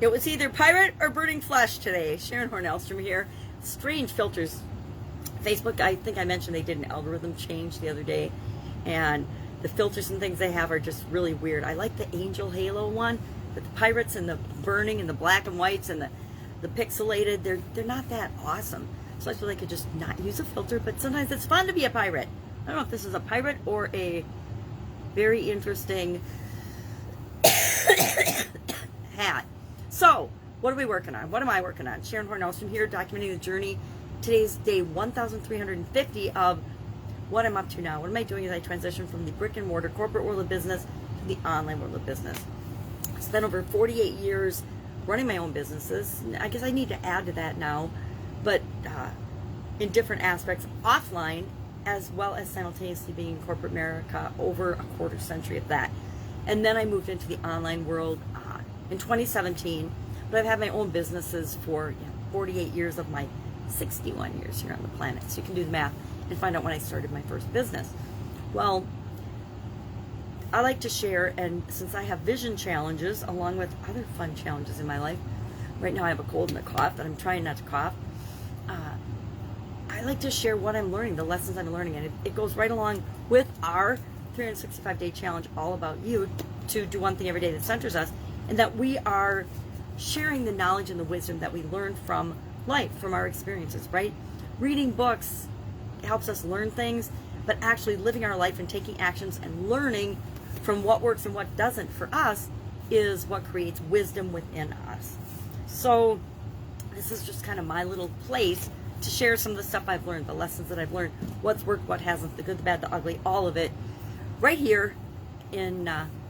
It was either pirate or burning flesh today. Sharon Horne-Ellstrom here. Strange filters. Facebook, I think I mentioned they did an algorithm change the other day, and the filters and things they have are just really weird. I like the angel halo one, but the pirates and the burning and the black and whites and the pixelated, they're not that awesome. So I feel like I could just not use a filter, but sometimes it's fun to be a pirate. I don't know if this is a pirate or a very interesting hat. So, what are we working on? What am I working on? Sharon Horne-Ellstrom here, documenting the journey. Today's day 1,350 of what I'm up to now. What am I doing as I transition from the brick and mortar corporate world of business to the online world of business? I spent over 48 years running my own businesses. I guess I need to add to that now, but in different aspects, offline, as well as simultaneously being in corporate America, over a quarter century of that. And then I moved into the online world in 2017, but I've had my own businesses for 48 years of my 61 years here on the planet. So you can do the math and find out when I started my first business. Well, I like to share, and since I have vision challenges along with other fun challenges in my life, right now I have a cold and a cough, but I'm trying not to cough. I like to share what I'm learning, the lessons I'm learning, and it goes right along with our 365-day challenge, all about you, to do one thing every day that centers us, and that we are sharing the knowledge and the wisdom that we learn from life, from our experiences, right? Reading books helps us learn things, but actually living our life and taking actions and learning from what works and what doesn't for us is what creates wisdom within us. So this is just kind of my little place to share some of the stuff I've learned, the lessons that I've learned, what's worked, what hasn't, the good, the bad, the ugly, all of it, right here in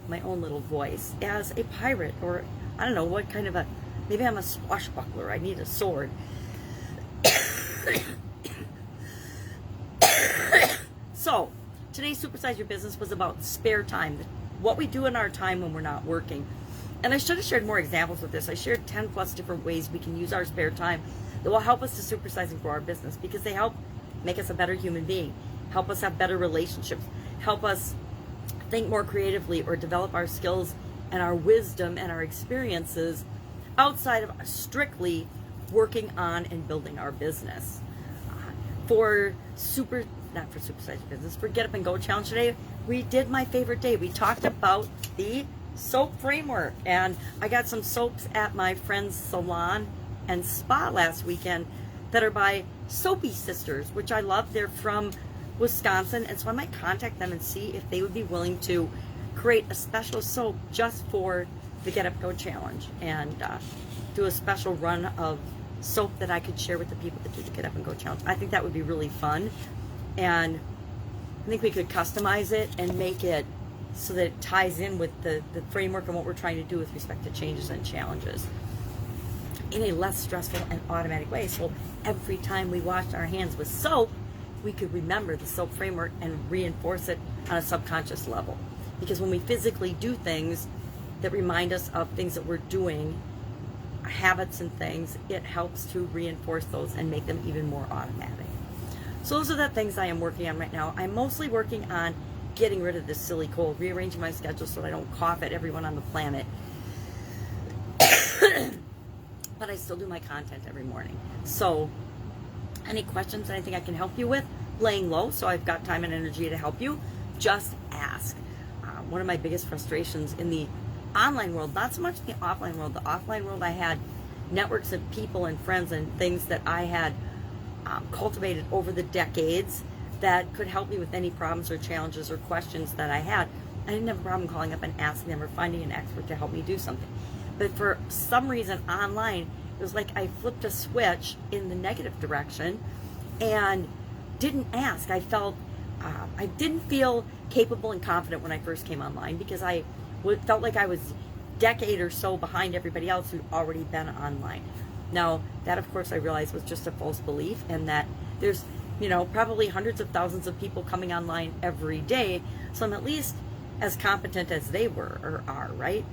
my own little voice as a pirate, or I don't know what kind of a, maybe I'm a swashbuckler. I need a sword. So today's Supersize Your Business was about spare time, what we do in our time when we're not working. And I should have shared more examples with this. I shared 10 plus different ways we can use our spare time that will help us to supersize and grow our business, because they help make us a better human being, help us have better relationships, help us think more creatively, or develop our skills and our wisdom and our experiences outside of strictly working on and building our business. For Supersize Your Business, for Get Up and Go Challenge today, we did my favorite day. We talked about the soap framework, and I got some soaps at my friend's salon and spa last weekend that are by Soapy Sisters, which I love. They're from Wisconsin, and so I might contact them and see if they would be willing to create a special soap just for the Get Up Go Challenge, and do a special run of soap that I could share with the people that do the Get Up and Go Challenge. I think that would be really fun, and I think we could customize it and make it so that it ties in with the framework and what we're trying to do with respect to changes and challenges in a less stressful and automatic way. So every time we washed our hands with soap, we could remember the soap framework and reinforce it on a subconscious level. Because when we physically do things that remind us of things that we're doing, habits and things, it helps to reinforce those and make them even more automatic. So those are the things I am working on right now. I'm mostly working on getting rid of this silly cold, rearranging my schedule so that I don't cough at everyone on the planet. But I still do my content every morning. So any questions, anything I can help you with, laying low, so I've got time and energy to help you, just ask. One of my biggest frustrations in the online world, not so much in the offline world. The offline world, I had networks of people and friends and things that I had cultivated over the decades that could help me with any problems or challenges or questions that I had. I didn't have a problem calling up and asking them or finding an expert to help me do something. But for some reason online, it was like I flipped a switch in the negative direction and didn't ask. I didn't feel capable and confident when I first came online, because I felt like I was a decade or so behind everybody else who'd already been online. Now, that of course I realized was just a false belief, and that there's, probably hundreds of thousands of people coming online every day, so I'm at least as competent as they were or are, right?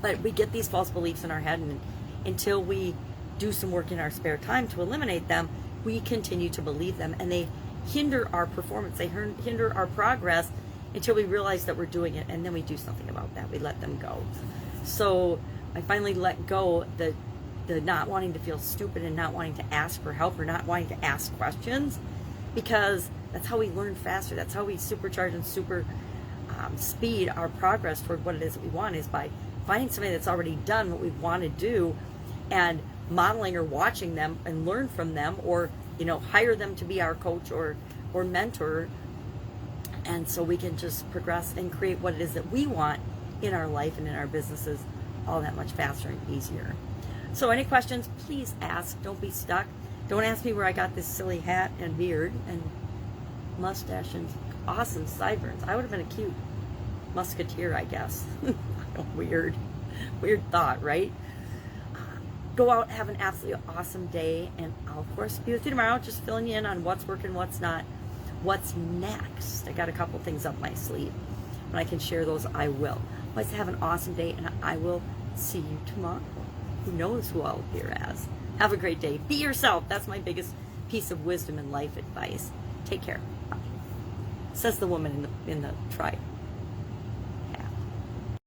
But we get these false beliefs in our head, and until we do some work in our spare time to eliminate them, we continue to believe them, and they hinder our performance, they hinder our progress until we realize that we're doing it, and then we do something about that. We let them go. So I finally let go the not wanting to feel stupid and not wanting to ask for help or not wanting to ask questions, because that's how we learn faster. That's how we supercharge and super speed our progress toward what it is that we want, is by finding somebody that's already done what we want to do and modeling or watching them and learn from them, or hire them to be our coach or mentor, and so we can just progress and create what it is that we want in our life and in our businesses all that much faster and easier. So any questions, please ask. Don't be stuck. Don't ask me where I got this silly hat and beard and mustache and awesome sideburns. I would have been a cute musketeer, I guess. Weird thought, right? Go out, have an absolutely awesome day, and I'll of course be with you tomorrow, just filling you in on what's working, what's not, what's next. I got a couple things up my sleeve. When I can share those, I will. Let's have an awesome day, and I will see you tomorrow. Who knows who I'll appear as. Have a great day. Be yourself. That's my biggest piece of wisdom and life advice. Take care. Bye. Says the woman in the tribe.